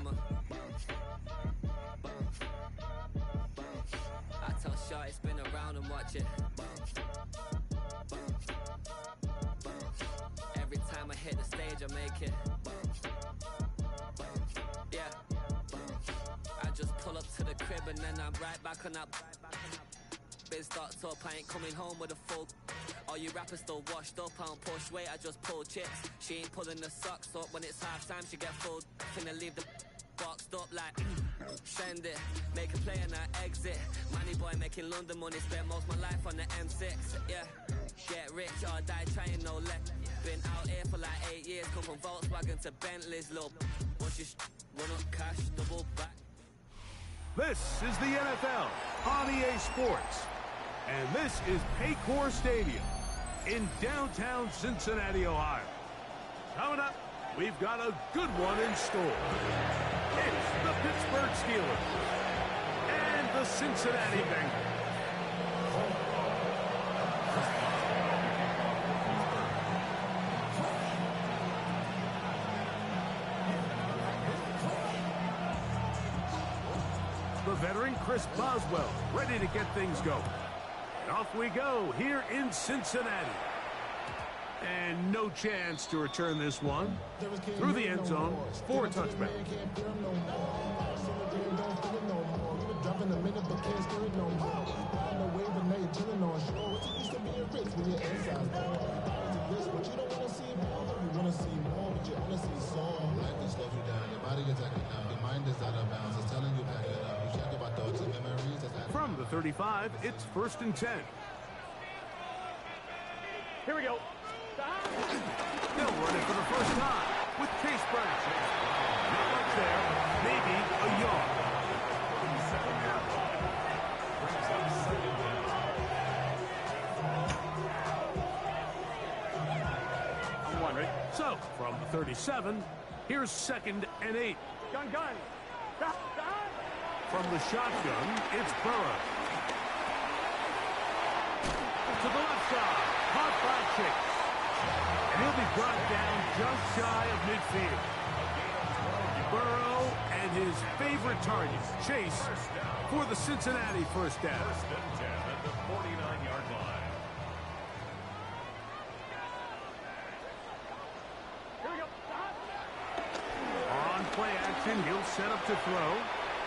drama. I tell Shorty spin around and watch it. Every time I hit the stage, I make it. Yeah. I just pull up to the crib and then I'm right back on that. Biz starts up, I ain't coming home with a full. All you rappers still washed up, I don't push weight, I just pull chips. She ain't pulling the socks up, when it's half time she get full. Finna leave the boxed up like send it, make a play and I exit. Money boy making London money, spent most of my life on the M6. Yeah, get rich or die trying, no let. Been out here for like 8 years, come from Volkswagen to Bentley's, low. Once you run up cash, double back. This is the NFL on EA Sports. And this is Paycor Stadium in downtown Cincinnati, Ohio. Coming up, we've got a good one in store. It's the Pittsburgh Steelers and the Cincinnati Bengals. The veteran Chris Boswell ready to get things going. And off we go here in Cincinnati. And no chance to return this one through the end zone for a touchback. From the 35, it's 1st and 10. Here we go. They'll run it for the first time with Case Brown. Not much there, maybe a yard. I'm wondering. So, from the 37, here's 2nd and 8. Gun. From the shotgun, it's Burrow. To the left side, caught by Chase. And he'll be brought down just shy of midfield. Burrow and his favorite target, Chase, for the Cincinnati first down. 1st and 10 at the 49-yard line. Here we go. On play action, he'll set up to throw.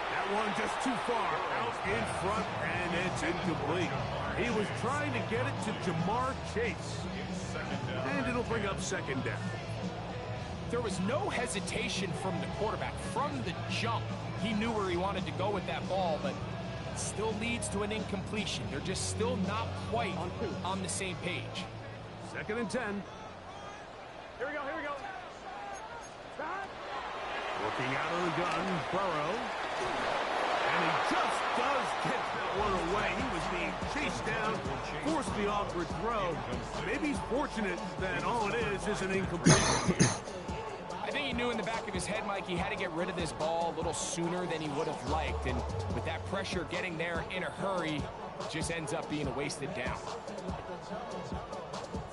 That one just too far out in front, and it's incomplete. He was trying to get it to Jamar Chase. And it'll bring up 2nd down. There was no hesitation from the quarterback. From the jump, he knew where he wanted to go with that ball, but it still leads to an incompletion. They're just still not quite on the same page. 2nd and 10. Here we go. Looking out of the gun, Burrow. And he just does get that one away. He was being chased down, forced the awkward throw. Maybe he's fortunate that all it is an incomplete. I think he knew in the back of his head, Mike, he had to get rid of this ball a little sooner than he would have liked. And with that pressure getting there in a hurry, it just ends up being a wasted down.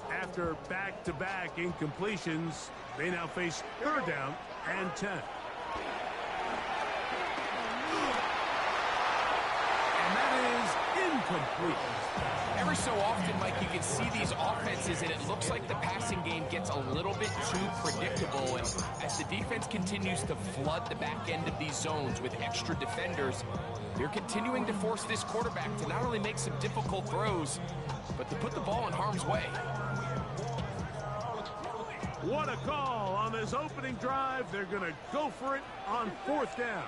After back-to-back incompletions, they now face 3rd down and 10. Incomplete. Every so often, Mike, you can see these offenses, and it looks like the passing game gets a little bit too predictable. And as the defense continues to flood the back end of these zones with extra defenders, they're continuing to force this quarterback to not only make some difficult throws, but to put the ball in harm's way. What a call on this opening drive. They're going to go for it on 4th down.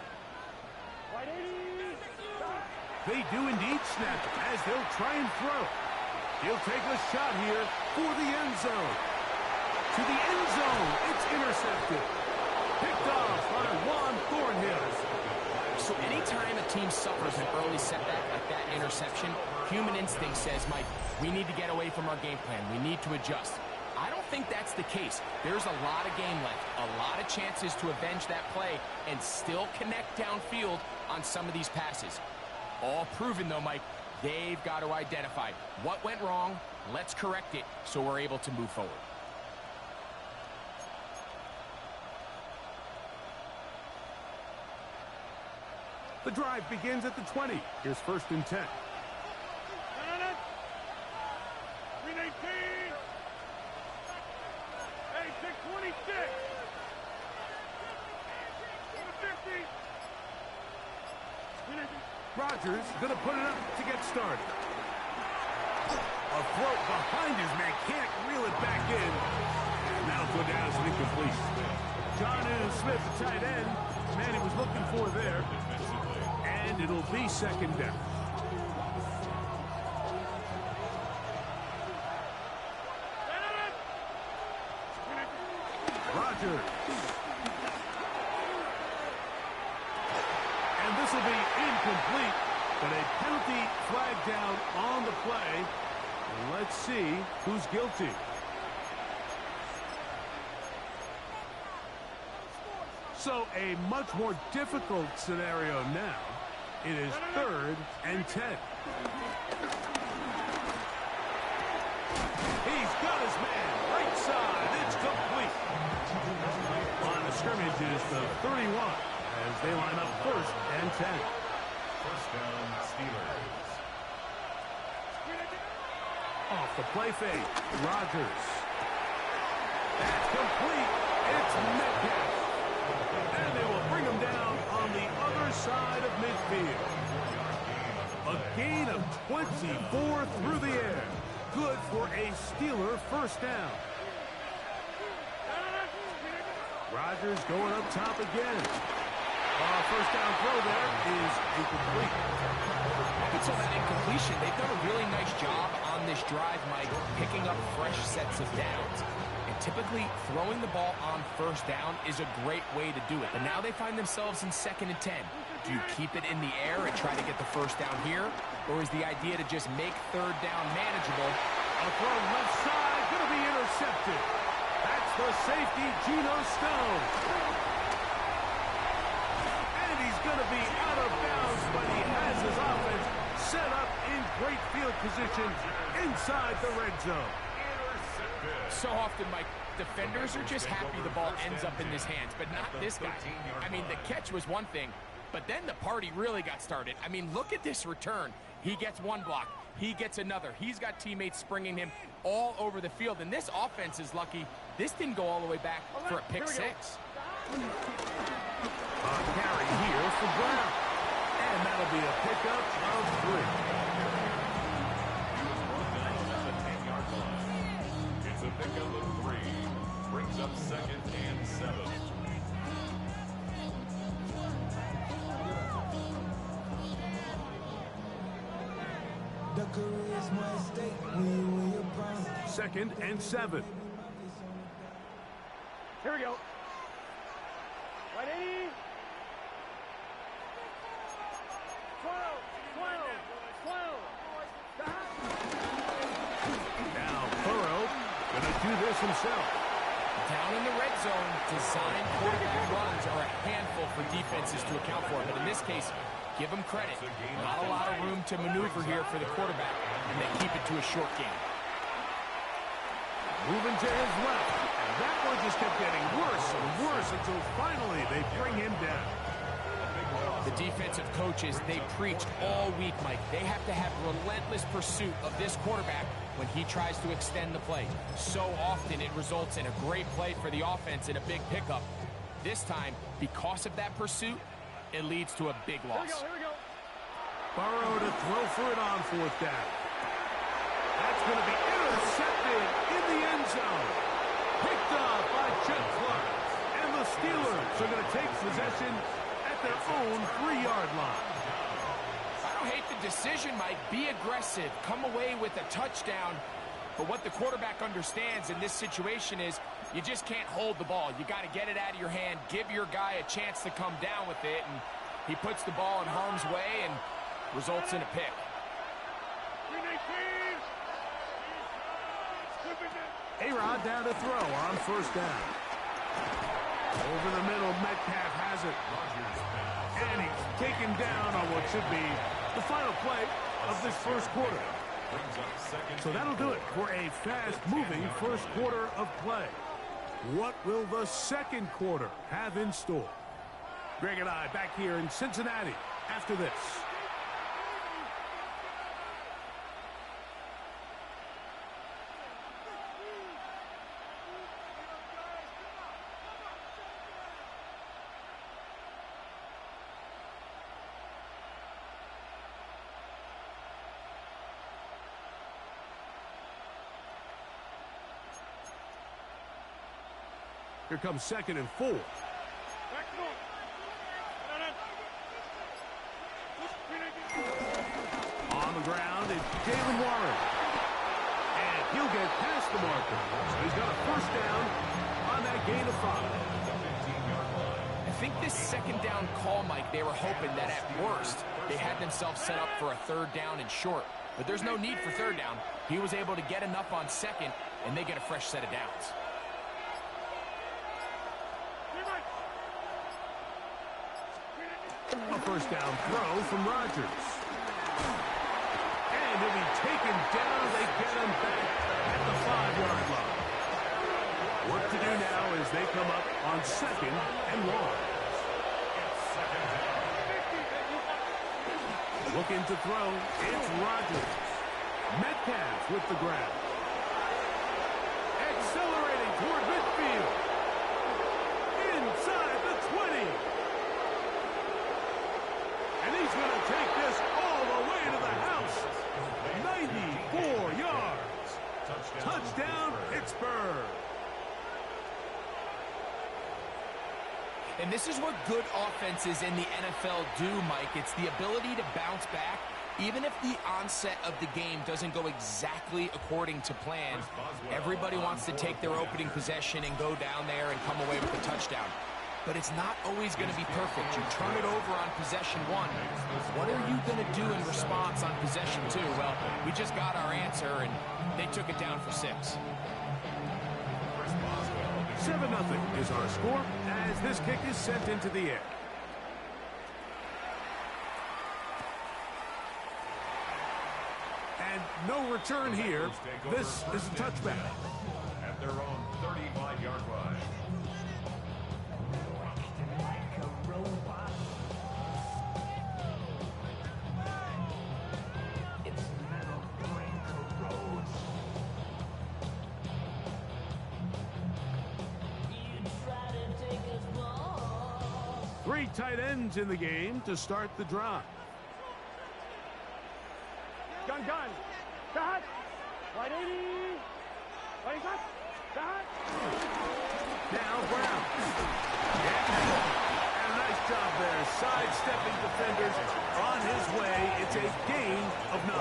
They do indeed snap it as they'll try and throw. He'll take a shot here for the end zone. To the end zone, it's intercepted. Picked off by Juan Thornhill. So anytime a team suffers an early setback like that interception, human instinct says, Mike, we need to get away from our game plan. We need to adjust. I don't think that's the case. There's a lot of game left, a lot of chances to avenge that play and still connect downfield on some of these passes. All proven, though, Mike, they've got to identify what went wrong, let's correct it so we're able to move forward. The drive begins at the 20. Here's 1st and 10. 319. Hey, 626. 150. Rodgers going to put it up to get started. A throw behind his man, can't reel it back in. And that'll go down as an incomplete. John Smith, the tight end, man he was looking for there. And it'll be 2nd down. Rodgers. And this will be incomplete, but a penalty flag down on the play. Let's see who's guilty. So a much more difficult scenario now. It is 3rd and 10. He's got his man right side. It's complete. On the scrimmage is the 31 as they line up 1st and 10. 1st down, Steelers. Off the play fake, Rodgers. That's complete. It's Metcalf. And they will bring him down on the other side of midfield. A gain of 24 through the air. Good for a Steeler 1st down. Rodgers going up top again. 1st down throw there is incomplete. Up until that incompletion, they've done a really nice job on this drive, Mike, picking up fresh sets of downs. And typically, throwing the ball on 1st down is a great way to do it. But now they find themselves in 2nd and 10. Do you keep it in the air and try to get the 1st down here? Or is the idea to just make 3rd down manageable? A throw left side, going to be intercepted. That's the safety, Geno Stone. And he's going to be out of bounds, but he has his offense set up in great field position inside the red zone. So often, Mike, defenders are just happy the ball ends up in his hands, but not this guy. I mean, the catch was one thing, but then the party really got started. I mean, look at this return. He gets one block. He gets another. He's got teammates springing him all over the field, and this offense is lucky. This didn't go all the way back for a pick 6. A carry here for Brown. And that'll be a pickup of 3. It's a pickup of 3. Brings up 2nd and 7. Second and 7. Here we go. 180. 12. Now Burrow going to do this himself. Down in the red zone, designed quarterback runs are a handful for defenses to account for. But in this case, give them credit. Not a lot of room to maneuver here for the quarterback, and they keep it to a short game. Moving to his left. And that one just kept getting worse and worse until finally they bring him down. The defensive coaches, they preached all week, Mike. They have to have relentless pursuit of this quarterback when he tries to extend the play. So often it results in a great play for the offense and a big pickup. This time, because of that pursuit, it leads to a big loss. Here we go. Burrow to throw for it on 4th down. That's going to be intercepted in the end zone. Picked up by Jeff Clark. And the Steelers are going to take possession at their own 3-yard line. I don't hate the decision, Mike. Be aggressive. Come away with a touchdown. But what the quarterback understands in this situation is you just can't hold the ball. You got to get it out of your hand, give your guy a chance to come down with it, and he puts the ball in harm's way and results in a pick. A-Rod down to throw on 1st down. Over the middle, Metcalf has it. And he's taken down on what should be the final play of this 1st quarter. So that'll do it for a fast-moving 1st quarter of play. What will the 2nd quarter have in store? Greg and I back here in Cincinnati after this. Here comes 2nd and 4. Back north. On the ground is Jalen Warren. And he'll get past the marker. So he's got a first down on that gain of 5. I think this 2nd down call, Mike, they were hoping that at worst they had themselves set up for a 3rd down and short. But there's no need for 3rd down. He was able to get enough on 2nd, and they get a fresh set of downs. A first down throw from Rodgers. And he'll be taken down. They get him back at the 5-yard line. Work to do now as they come up on 2nd and 1. Looking to throw. It's Rodgers. Metcalf with the grab. Accelerating toward midfield. Inside the 20. And he's going to take this all the way to the house. 94 yards. Touchdown, Pittsburgh. And this is what good offenses in the NFL do, Mike. It's the ability to bounce back, even if the onset of the game doesn't go exactly according to plan. Everybody wants to take their opening possession and go down there and come away with a touchdown. But it's not always going to be perfect. You turn it over on possession 1. What are you going to do in response on possession 2? Well, we just got our answer, and they took it down for 6. 7-0 is our score as this kick is sent into the air. And no return here. This is a touchback. At their own 35-yard line. Three tight ends in the game to start the drive. Gun. Cut. Right 80. Right cut. Cut. Now Brown. Yeah. And a nice job there. Sidestepping defenders on his way. It's a gain of 9.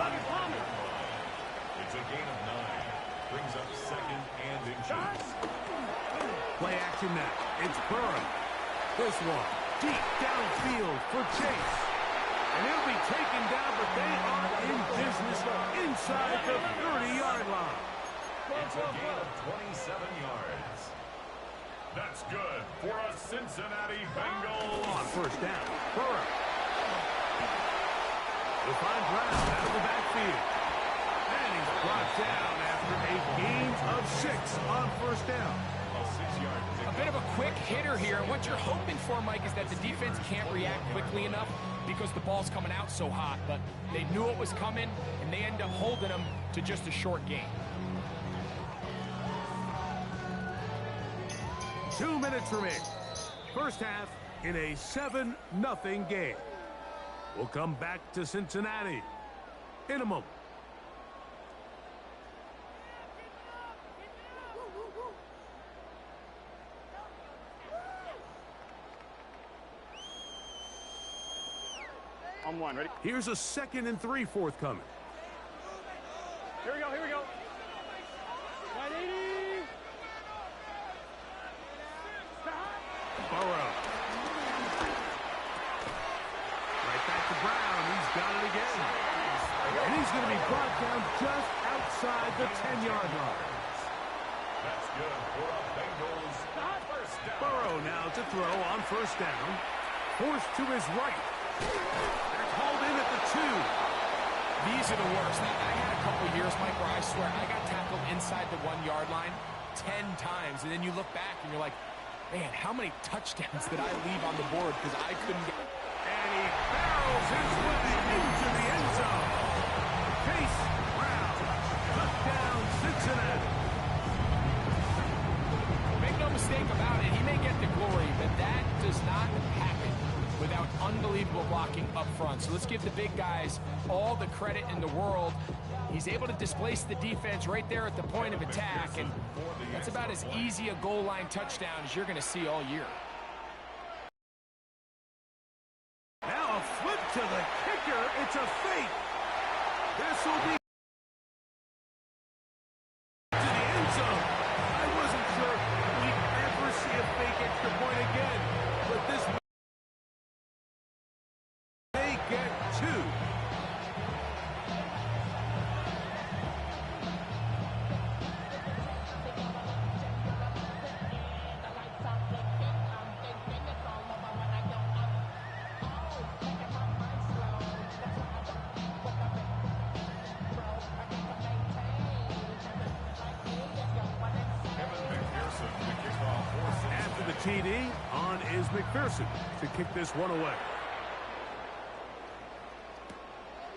It's a gain of 9. Brings up 2nd and inches. Play action now. It's Burrow. This one deep downfield for Chase. And he'll be taken down, but they are in business inside the 30-yard line. It's a gain of 27 yards. That's good for a Cincinnati Bengals. On first down, Burrow. They'll find Brown out of the backfield. And he's brought down after a gain of 6 on first down. A bit of a quick hitter here. What you're hoping for, Mike, is that the defense can't react quickly enough because the ball's coming out so hot. But they knew it was coming, and they end up holding them to just a short gain. 2 minutes remaining. First half in a 7-0 game. We'll come back to Cincinnati in a moment. On 1, ready? Here's a 2nd and 3 forthcoming. Here we go. Right 80. Burrow. Right back to Brown. He's got it again. And he's going to be brought down just outside the 10-yard line. That's good for a Bengals first down. Burrow now to throw on first down. Forced to his right. They're called in at the 2. These are the worst. I had a couple years, Mike, where I swear I got tackled inside the 1-yard line 10 times. And then you look back and you're like, man, how many touchdowns did I leave on the board because I couldn't get... And he barrels his way into the end zone. Chase Brown, touchdown Cincinnati. Make no mistake about it, he may get the glory, but that does not happen without unbelievable blocking up front. So let's give the big guys all the credit in the world. He's able to displace the defense right there at the point of attack, and that's about as easy a goal line touchdown as you're going to see all year. Now a flip to the kicker. It's a fake. This will be to the end zone. I wasn't sure we'd ever see a fake extra point again, but this they get two. TD on is McPherson to kick this one away.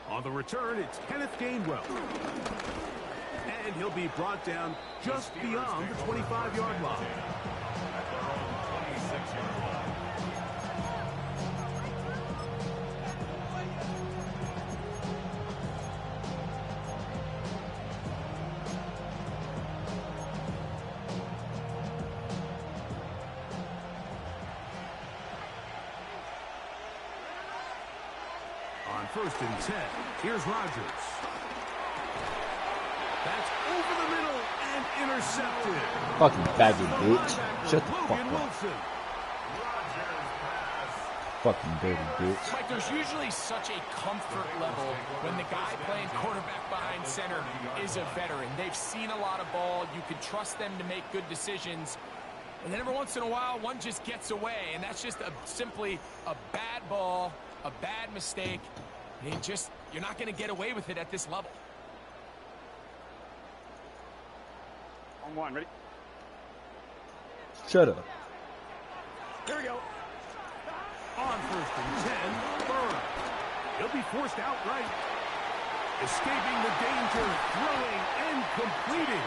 On the return, it's Kenneth Gainwell. And he'll be brought down just beyond the 25-yard line. At their own 26-yard line. First and 10. Here's Rodgers. That's over the middle and intercepted. Fucking faggot, bitch. Shut the fuck up. Fucking dirty bitch. Mike, there's usually such a comfort level when the guy playing quarterback behind center is a veteran. They've seen a lot of ball. You can trust them to make good decisions. And then every once in a while, one just gets away. And that's just simply a bad ball, a bad mistake. You're not going to get away with it at this level. On one, ready? Shut up. Here we go. On first and 10, Burrow. He'll be forced outright. Escaping the danger, throwing and completing.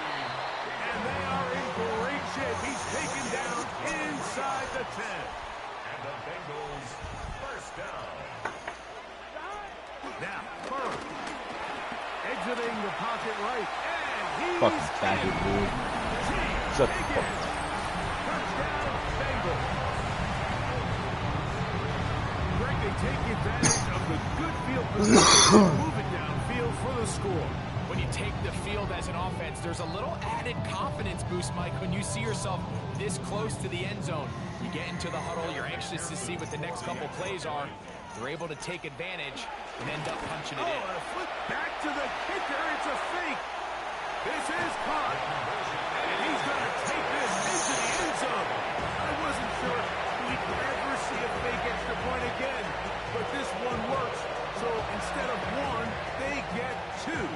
And they are in great shape. He's taken down inside the 10. And the Bengals first down. Now, Burrow exiting the pocket right, and he's Fucking faggot, dude. Shut the fuck up. Touchdown, Bengals. Greg, they take advantage of the good field position and move it downfield for the score. When you take the field as an offense, there's a little added confidence boost, Mike, when you see yourself this close to the end zone. You get into the huddle, you're anxious to see what the next couple plays are. They're able to take advantage and end up punching it in. Oh, a flip back to the kicker. It's a fake. This is caught. And he's going to take this into the end zone. I wasn't sure we'd ever see a fake extra point again, but this one works. So instead of one, they get two.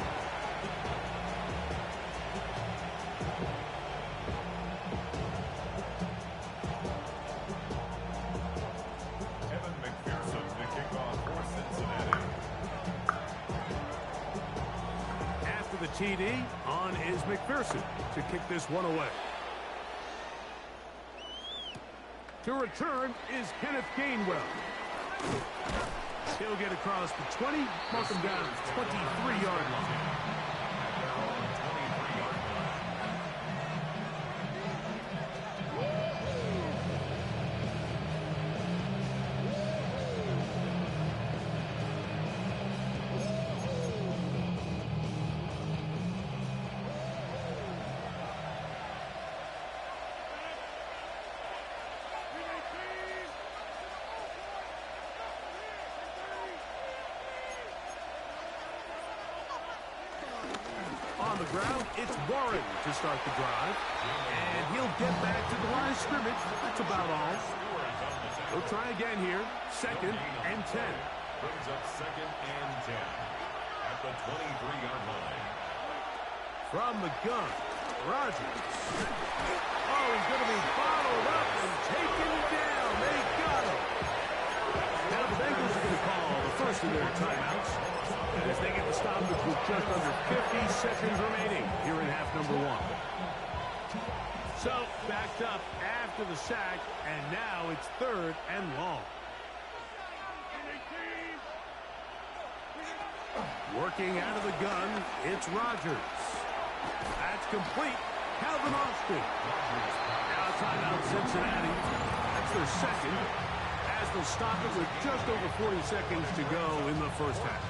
TD on is McPherson to kick this one away. To return is Kenneth Gainwell. He'll get across the 20, mark him down at the 23-yard line. On the ground, it's Warren to start the drive. And he'll get back to the line of scrimmage. That's about all. We'll try again here. Second and 10. Brings up second and 10 at the 23-yard line. From the gun, Rodgers. Oh, he's going to be bottled up and taken down. They got him. Now the Bengals are going to call of their timeouts as they get the stoppage with just under 50 seconds remaining here in half number one. So, backed up after the sack, and now it's 3rd and long. Working out of the gun, it's Rodgers. That's complete. Calvin Austin. Now timeout Cincinnati. That's their second, as they'll stop it with just over 40 seconds to go in the first half.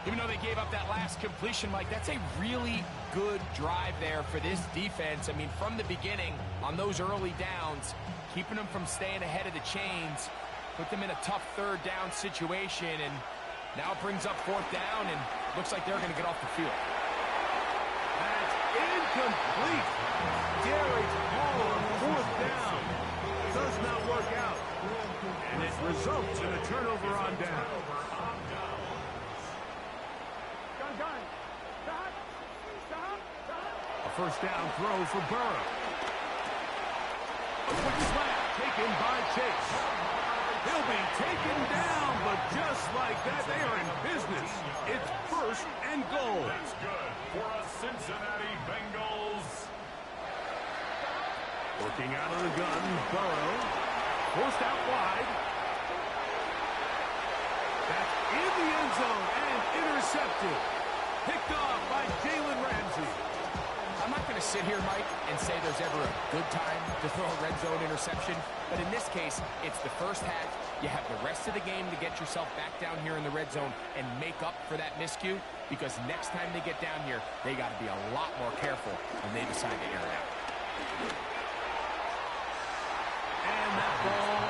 Even though they gave up that last completion, Mike, that's a really good drive there for this defense. I mean, from the beginning, on those early downs, keeping them from staying ahead of the chains, put them in a tough 3rd down situation, and now it brings up 4th down, and looks like they're going to get off the field. That's incomplete. Derek Hall on 4th down. Does not work out. And it results in a turnover on down. A first down throw for Burrow. A quick slap taken by Chase. He'll be taken down, but just like that, they are in business. It's 1st and goal. That's good for us Cincinnati Bengals. Working out of the gun, Burrow. Forced out wide. That's in the end zone and intercepted. Picked off by Jalen Ramsey. I'm not going to sit here, Mike, and say there's ever a good time to throw a red zone interception, but in this case, it's the first half. You have the rest of the game to get yourself back down here in the red zone and make up for that miscue, because next time they get down here, they got to be a lot more careful when they decide to air it out. And that ball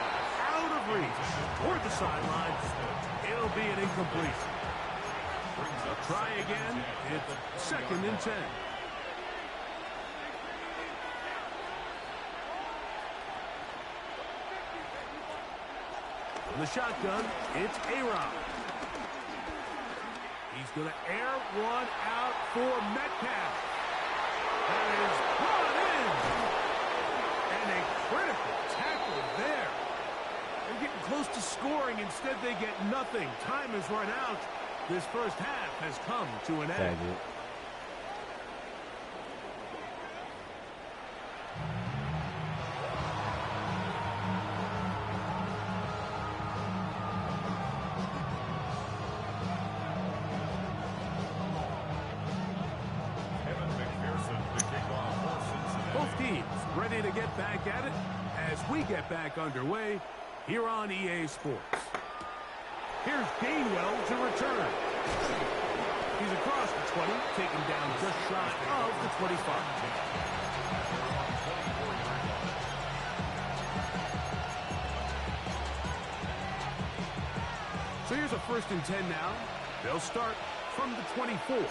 out of reach toward the sideline. It'll be an incompletion. Try again. It's 2nd and 10. In the shotgun, it's A-Rod. He's going to air one out for Metcalf. That is brought in. And a critical tackle there. They're getting close to scoring. Instead, they get nothing. Time has run out. This first half has come to an end. Both teams ready to get back at it as we get back underway here on EA Sports. Here's Gainwell to return. He's across the 20, taken down just shy of the 25. So here's a 1st and 10 now. They'll start from the 24.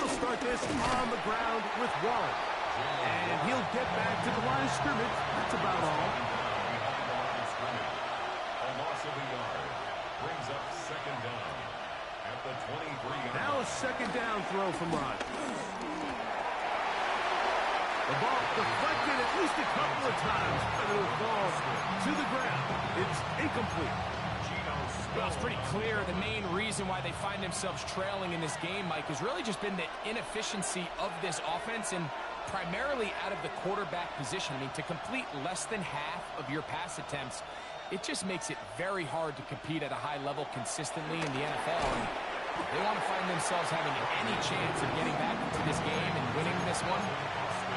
He'll start this on the ground with Warren. And he'll get back to the line of scrimmage. That's about all. Brings up 2nd down at the 23. Now a 2nd down throw from Rodgers. The ball deflected at least a couple of times, but it'll fall to the ground. It's incomplete. Well, it's pretty clear the main reason why they find themselves trailing in this game, Mike, has really just been the inefficiency of this offense and primarily out of the quarterback position. I mean, to complete less than half of your pass attempts, it just makes it very hard to compete at a high level consistently in the NFL. And they want to find themselves having any chance of getting back into this game and winning this one.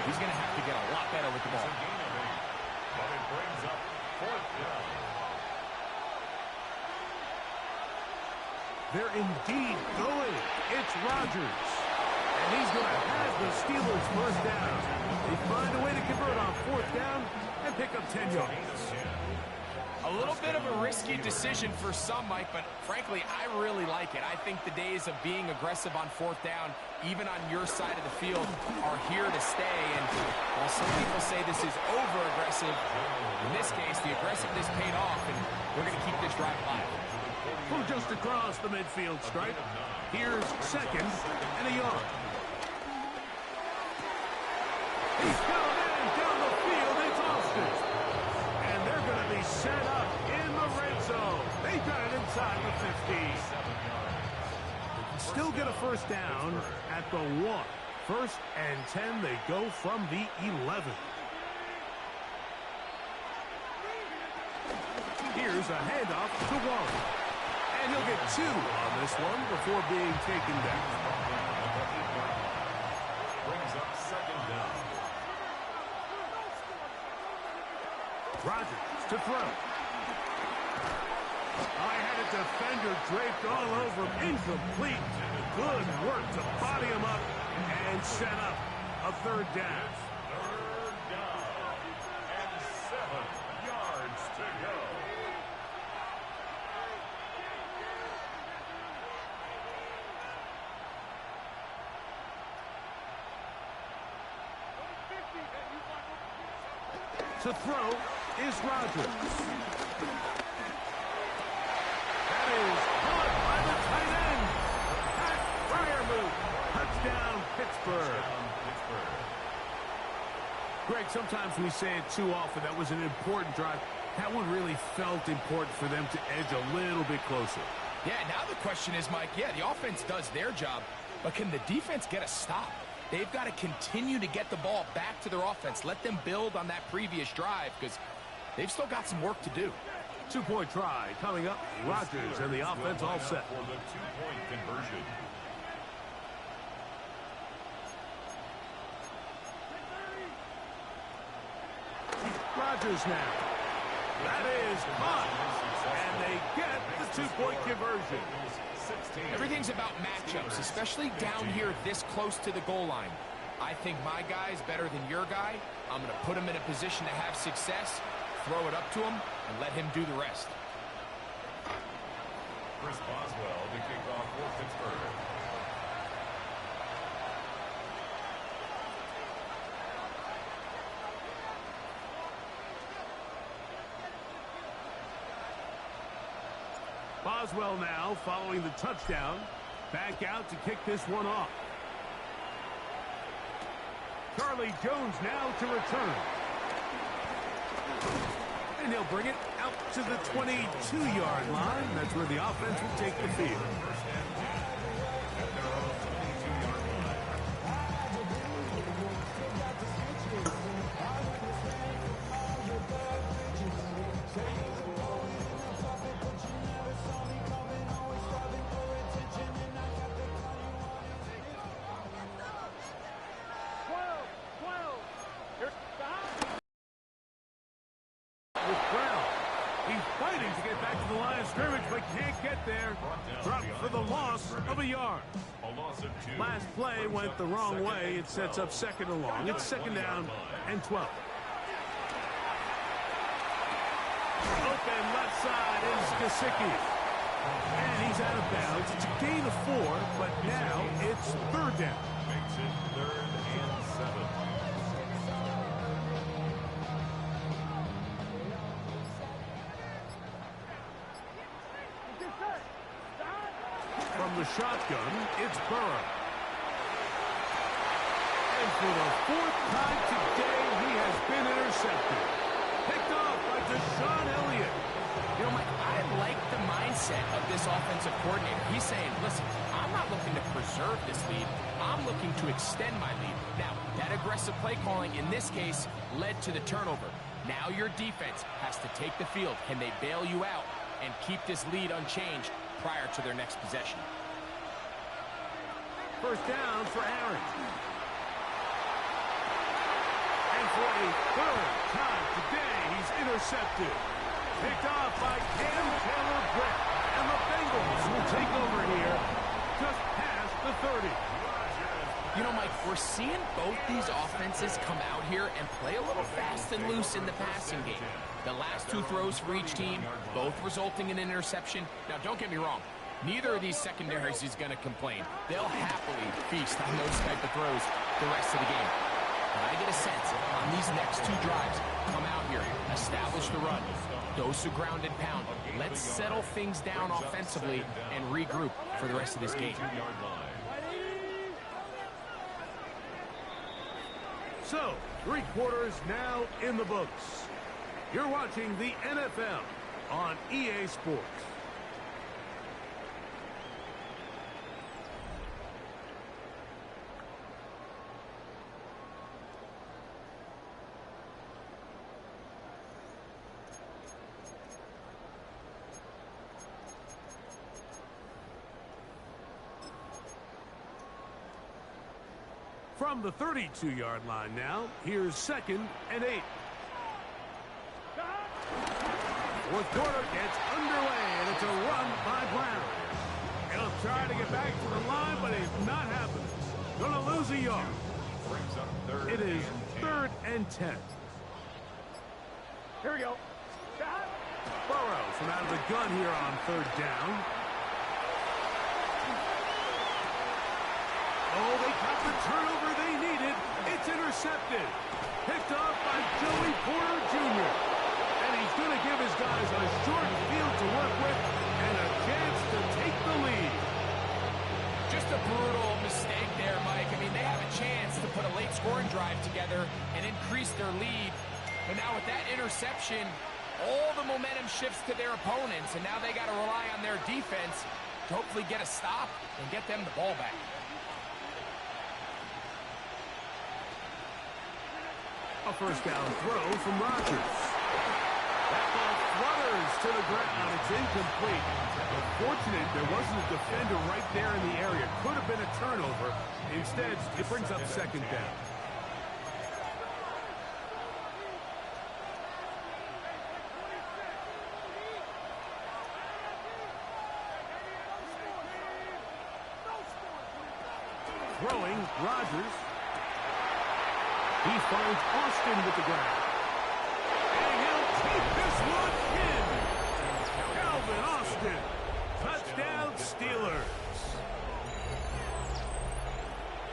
He's going to have to get a lot better with the ball. But it brings up 4th down. They're indeed going. It's Rodgers. And he's going to have the Steelers' first down. They find a way to convert on 4th down and pick up 10 yards. A little bit of a risky decision for some, Mike, but frankly, I really like it. I think the days of being aggressive on 4th down, even on your side of the field, are here to stay. And while some people say this is over-aggressive, in this case, the aggressiveness paid off, and we're going to keep this drive alive. From just across the midfield stripe, here's 2nd and a yard. He's got a man down the field. It's Austin. And they're going to be set up inside the 50. They can still get a first down at the 1. First and 10, they go from the 11. Here's a handoff to Warren. And he'll get 2 on this one before being taken down. Brings up second down. Rodgers to throw. I had a defender draped all over him. Incomplete. Good work to body him up and set up a third down. Third down. And 7 yards to go. To throw is Rodgers. That is caught by the tight end. Pat Fryermuth. Touchdown, Pittsburgh. Greg, sometimes we say it too often. That was an important drive. That one really felt important for them to edge a little bit closer. Yeah, now the question is, Mike, yeah, the offense does their job, but can the defense get a stop? They've got to continue to get the ball back to their offense. Let them build on that previous drive because they've still got some work to do. 2-point try coming up. Rodgers and the offense all set. For the 2-point conversion. Rodgers now. That is caught. And they get the 2-point conversion. Everything's about matchups, especially down here this close to the goal line. I think my guy's better than your guy. I'm going to put him in a position to have success, throw it up to him, and let him do the rest. Chris Boswell to kick off for Pittsburgh. Boswell now following the touchdown. Back out to kick this one off. Charlie Jones now to return. And he'll bring it out to the 22-yard line. That's where the offense will take the field. Last play went the wrong way. It sets up second and long. It's second down and 12. Open left side is Gesicki. And he's out of bounds. It's a gain of 4, but now it's third down. Makes it 3rd and 7. From the shotgun, it's Burrow. And for the 4th time today, he has been intercepted. Picked off by Deshaun Elliott. You know, Mike, I like the mindset of this offensive coordinator. He's saying, listen, I'm not looking to preserve this lead. I'm looking to extend my lead. Now, that aggressive play calling in this case led to the turnover. Now your defense has to take the field. Can they bail you out and keep this lead unchanged prior to their next possession? First down for Aaron. And for a 3rd time today, he's intercepted. Picked off by Cam Taylor-Britt. And the Bengals will take over here just past the 30. You know, Mike, we're seeing both these offenses come out here and play a little fast and loose in the passing game. The last 2 throws for each team, both resulting in an interception. Now, don't get me wrong. Neither of these secondaries is going to complain. They'll happily feast on those type of throws the rest of the game. But I get a sense on these next 2 drives, come out here, establish the run, dose of ground and pound. Let's settle things down offensively and regroup for the rest of this game. So, 3 quarters now in the books. You're watching the NFL on EA Sports. From the 32-yard line now, here's 2nd and 8. Fourth quarter gets underway, and it's a run by Brown. He'll try to get back to the line, but it's not happening. Gonna lose a yard. It is 3rd and 10. Here we go. Burrows from out of the gun here on 3rd down. Oh, they got the turnover they needed. It's intercepted. Picked off by Joey Porter Jr. And he's going to give his guys a short field to work with and a chance to take the lead. Just a brutal mistake there, Mike. I mean, they have a chance to put a late scoring drive together and increase their lead. But now with that interception, all the momentum shifts to their opponents, and now they got to rely on their defense to hopefully get a stop and get them the ball back. A first down throw from Rodgers. That ball flutters to the ground. It's incomplete. Unfortunate there wasn't a defender right there in the area. Could have been a turnover. Instead, it brings up 2nd down. Throwing, Rodgers. He finds Austin with the ground. And he'll take this one in. Calvin Austin. Touchdown, Steelers.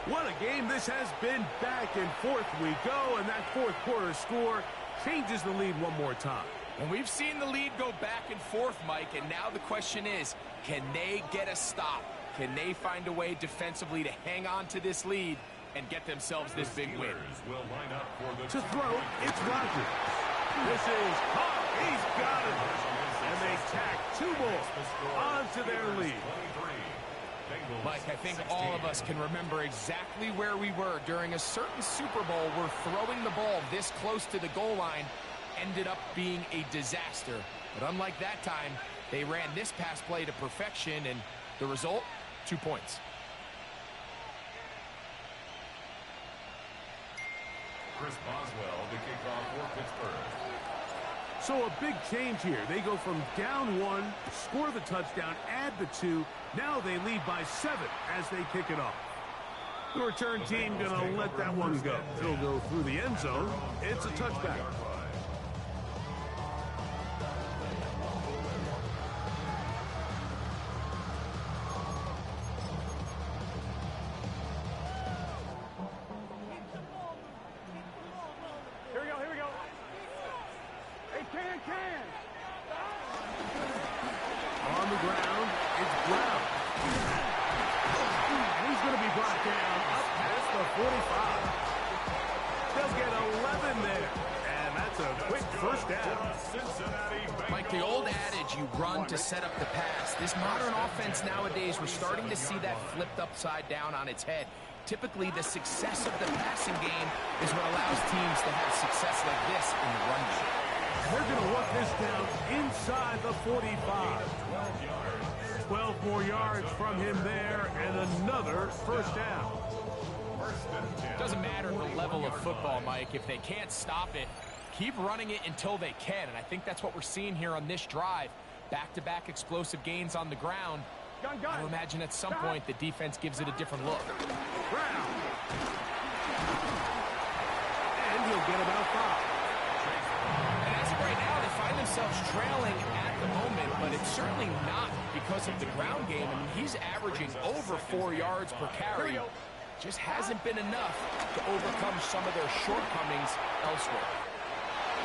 What a game this has been. Back and forth we go, and that 4th quarter score changes the lead one more time. And we've seen the lead go back and forth, Mike, and now the question is, can they get a stop? Can they find a way defensively to hang on to this lead and get themselves this big win? To throw, it's Rodgers. This is caught. He's got it. And they tack 2 more onto their lead. Mike, I think all of us can remember exactly where we were during a certain Super Bowl where throwing the ball this close to the goal line ended up being a disaster. But unlike that time, they ran this pass play to perfection, and the result, 2 points. Chris Boswell to kick off for Pittsburgh. So a big change here. They go from down 1, score the touchdown, add the 2. Now they lead by 7 as they kick it off. The return team going to let that one go. It'll go through the end zone. It's a touchback. On the ground, it's Brown. He's going to be brought down up past the 45. They'll get 11 there, and that's a quick first down. Mike, the old adage, you run to set up the pass. This modern offense nowadays, we're starting to see that flipped upside down on its head. Typically, the success of the passing game is what allows teams to have success like this in the run game. They're going to work this down inside the 45. 12 more yards from him there, and another first down. Doesn't matter the level of football, Mike. If they can't stop it, keep running it until they can. And I think that's what we're seeing here on this drive. Back-to-back explosive gains on the ground. I imagine at some point the defense gives it a different look. Brown. And he'll get about 5. And as of right now, they find themselves trailing at the moment, but it's certainly not because of the ground game. I mean, he's averaging over 4 yards per carry. Just hasn't been enough to overcome some of their shortcomings elsewhere.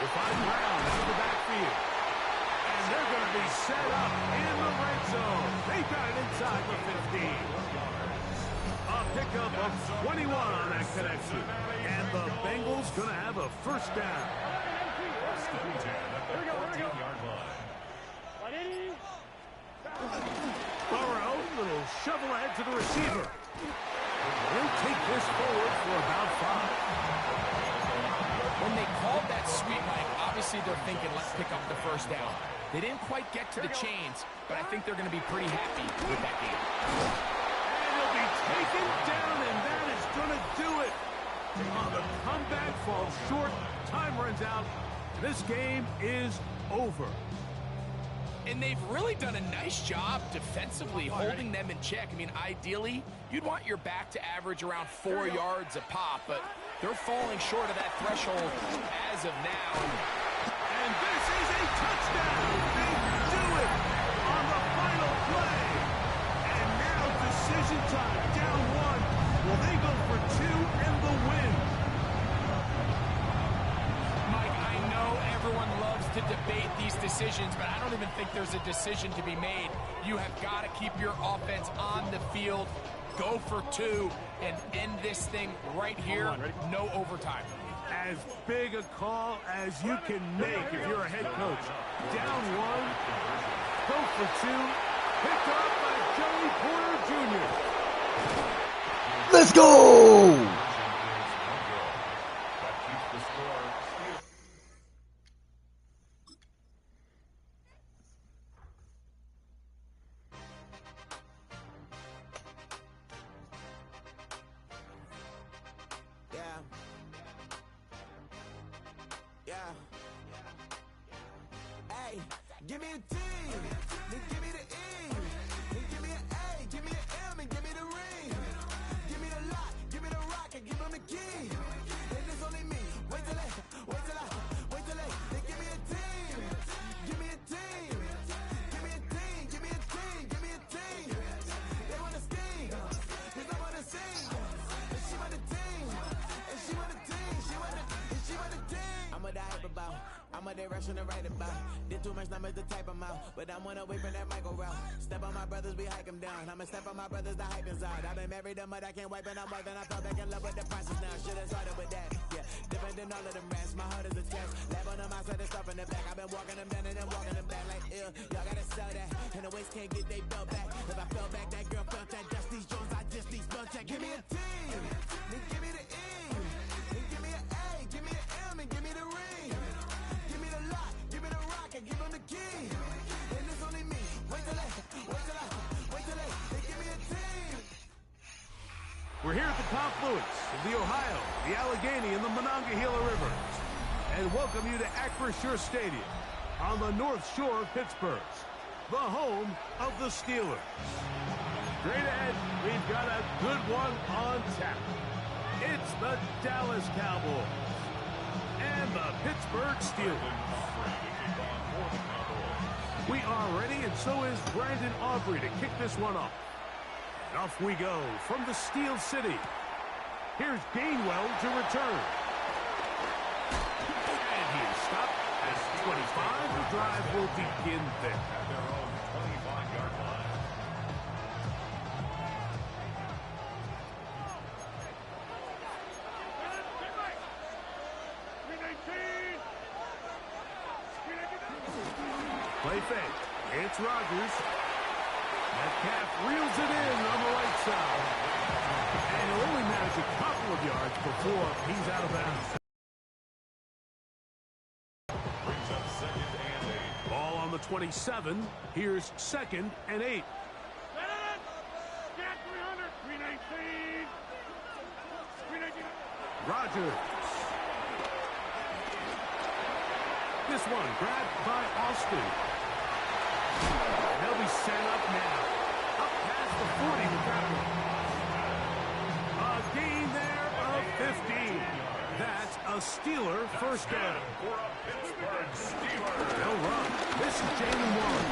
They find Brown out of the backfield. And they're going to be set up in the red zone. They got it inside the 15. A pickup of 21 on that connection. And the Bengals going to have a first down. Here we go. Burrow, little shovel ahead to the receiver. He'll take this forward for about 5. When they called that sweep, Mike, obviously they're thinking, let's pick up the first down. They didn't quite get to the chains, but I think they're going to be pretty happy with that game. And he'll be taken down, and that is gonna do it. Oh, the comeback falls short. Time runs out. This game is over. And they've really done a nice job defensively holding them in check. I mean, ideally, you'd want your back to average around 4 yards a pop, but they're falling short of that threshold as of now. And this is a touchdown. They do it on the final play. And now decision time. Down one. Will they go for two and the win? Mike, I know everyone loves to debate these decisions, but I don't even think there's a decision to be made. You have got to keep your offense on the field, go for two, and end this thing right here. No overtime. As big a call as you can make if you're a head coach. Down one, go for two, picked up by Joey Porter Jr. Let's go! Give me a T, then give me the E, then give me an A, give me an M, and give me the ring. Give me the lock, give me the rock, and give them the key. And it's only me. Wait till they, then give me a team. Give me a team. Give me a team, give me a team, give me a team. They wanna sting, cause I wanna sing. And she want the team, and she want the team, and she want the team. I'm what I hype about. I'm a direction to write about. Did too much numbers to type them out, but I'm one away from that Michael route. Step on my brothers, we hike them down. I'ma step on my brothers, the hype is out. I've been married them, but I can't wipe and I'm wiping. I fell back in love with the process now. Should've started with that. Yeah, different than all of them rats. My heart is a test. Lab on them outside and stuff in the back. I've been walking them down and then walking them back like ill. Y'all gotta sell that. And the waist can't get they belt back. If I fell back, that girl felt that. Just these Jones, I just these belt check. Give me a T, then give me the E, then give me an A, give me an M, and give me the ring. Give me the lock, give me the rock, and give them the key. And it's only me. Wait till they give me a team. We're here at the confluence of the Ohio, the Allegheny, and the Monongahela Rivers. And welcome you to Acrisure Stadium on the North Shore of Pittsburgh, the home of the Steelers. Straight ahead, we've got a good one on tap. It's the Dallas Cowboys and the Pittsburgh Steelers. We are ready, and so is Brandon Aubrey to kick this one off. And off we go from the Steel City. Here's Gainwell to return. And he is stopped at 25. The drive will begin there. At their own 25-yard line. Play fake. It's Rodgers. Metcalf reels it in on the right side. And he'll only manage a couple of yards before he's out of bounds. Brings up 2nd and 8. Ball on the 27. Here's 2nd and 8. Rodgers. This one grabbed by Austin. They'll be set up now. Up past the 40 with that one. A gain there of 15. That's a Steeler first down. For a Pittsburgh Steelers. No run. This is Jalen Warren.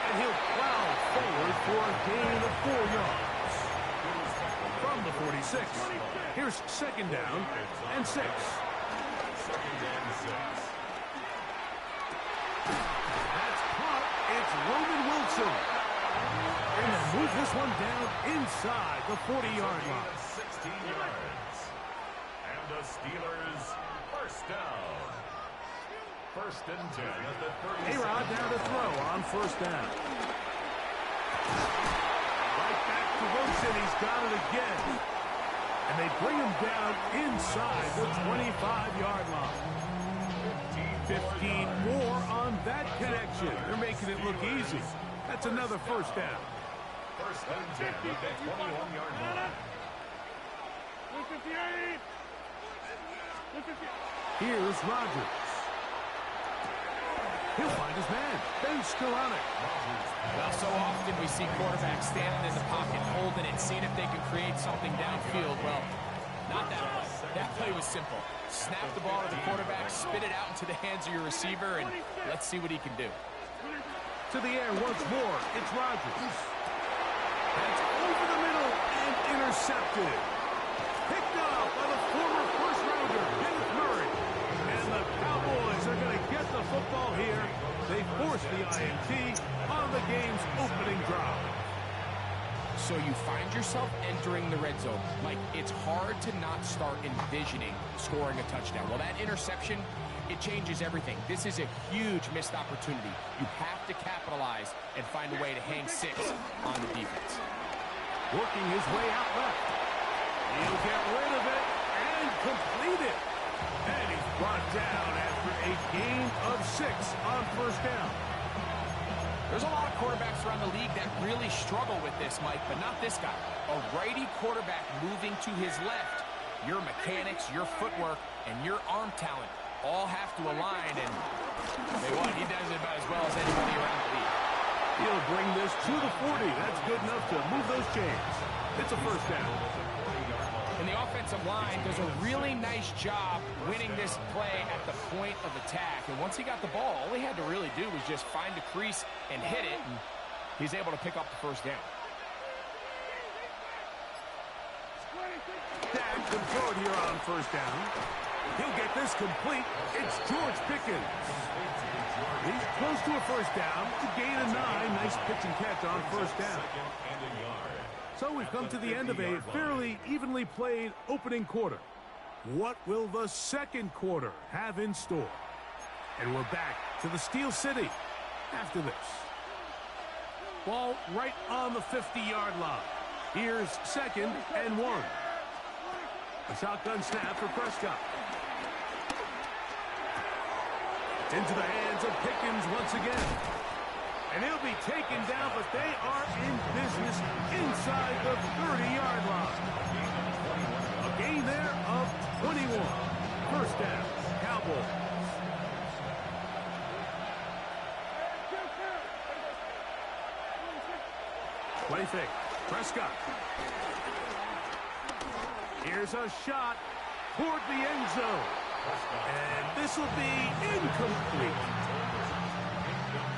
And he'll plow forward for a gain of 4 yards. From the 46. Here's 2nd down and 6. 2nd and 6. That's caught. It's Roman Wilson. And they'll move this one down inside the 40-yard line. 16 yards. And the Steelers first down. 1st and 10 at the 30. A-Rod down to throw on first down. Right back to Wilson. He's got it again. And they bring him down inside the 25-yard line. 15 more on that connection. They're making it look easy. That's another first down. 1st and 10 at the 21-yard line. Here's Rodgers. He'll find his man. Then still on it. Well, so often we see quarterbacks standing in the pocket, holding it, seeing if they can create something downfield. Well, not that play. That play was simple. Snap the ball to the quarterback, spit it out into the hands of your receiver, and let's see what he can do. To the air once more. It's Rodgers. That's over the middle and intercepted. Picked up by the former first-rounder, Kenneth Murray. And the Cowboys are going to get the football here. They force the INT on the game's opening drive. So you find yourself entering the red zone. Mike, it's hard to not start envisioning scoring a touchdown. Well, that interception, it changes everything. This is a huge missed opportunity. You have to capitalize and find a way to hang 6 on the defense. Working his way out left. He'll get rid of it and complete it. And he's brought down after a gain of 6 on first down. There's a lot of quarterbacks around the league that really struggle with this, Mike, but not this guy. A righty quarterback moving to his left. Your mechanics, your footwork, and your arm talent all have to align, and he does it about as well as anybody around the league. He'll bring this to the 40. That's good enough to move those chains. It's a first down. And the offensive line does a really nice job winning this play at the point of attack. And once he got the ball, all he had to really do was just find a crease and hit it, and he's able to pick up the first down. Dak can throw it here on first down. He'll get this complete. It's George Pickens. He's close to a first down. To gain a 9. Nice pitch and catch on first down. So we've come to the end of a fairly evenly played opening quarter. What will the second quarter have in store? And we're back to the Steel City after this. Ball right on the 50-yard line. Here's 2nd and 1. A shotgun snap for Prescott. It's into the hands of Pickens once again. And he'll be taken down, but they are in business inside the 30-yard line. A gain there of 21. First down, Cowboys. Play fake. Prescott. Here's a shot toward the end zone. And this will be incomplete.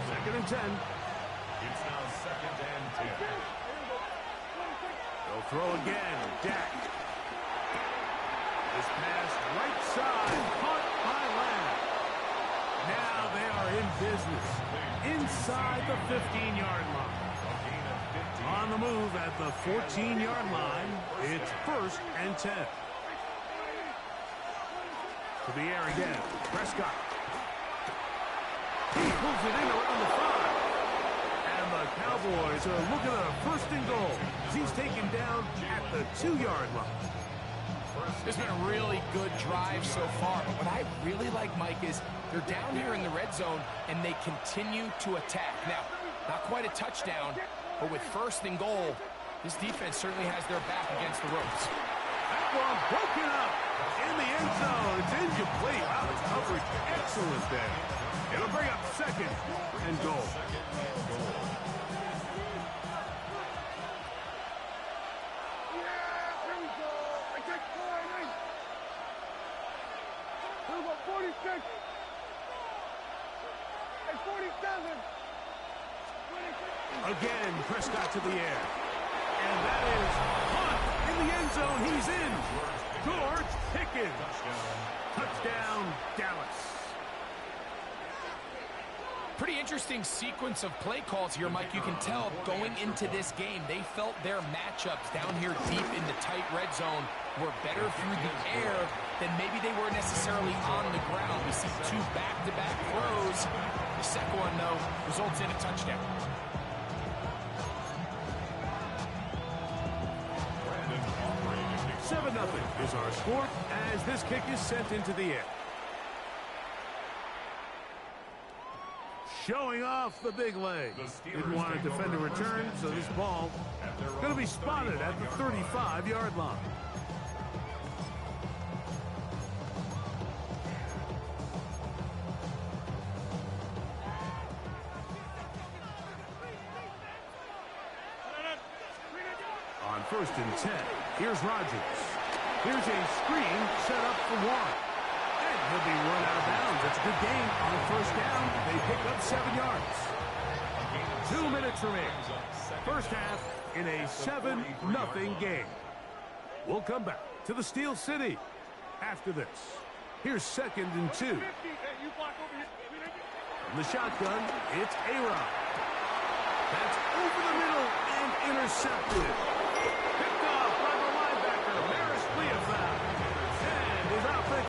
2nd and 10. It's now 2nd and 10. They'll throw again. Dak. This pass right side. Caught by Lamb. Now they are in business. Inside the 15-yard line. On the move at the 14-yard line. It's 1st and 10. To the air again. Prescott. He pulls it in around the 5. And the Cowboys are looking at a 1st and goal. He's taken down at the 2-yard line. It's been a really good drive so far, but what I really like, Mike, is they're down here in the red zone, and they continue to attack. Now, not quite a touchdown, but with 1st and goal, this defense certainly has their back against the ropes. That one broken up in the end zone. It's incomplete. Wow, the coverage excellent there. It'll bring up 2nd and goal. Again, Prescott to the air. And that is caught in the end zone. He's in. George Pickens. Touchdown, Dallas. Pretty interesting sequence of play calls here, Mike. You can tell going into this game, they felt their matchups down here deep in the tight red zone were better through the air than maybe they were necessarily on the ground. We see 2 back-to-back throws. The second one, though, results in a touchdown. 7-0 is our score as this kick is sent into the air. Showing off the big leg. Didn't want to defend a return, so this ball going to be spotted at the 35-yard line. first and 10. Here's Rodgers. Here's a screen set up for Warren. And he'll be run out of bounds. It's a good gain on the first down. They pick up 7 yards. 2 minutes remain. First half in a 7-0 game. We'll come back to the Steel City after this. Here's 2nd and 2. From the shotgun, it's A-Rod. That's over the middle and intercepted.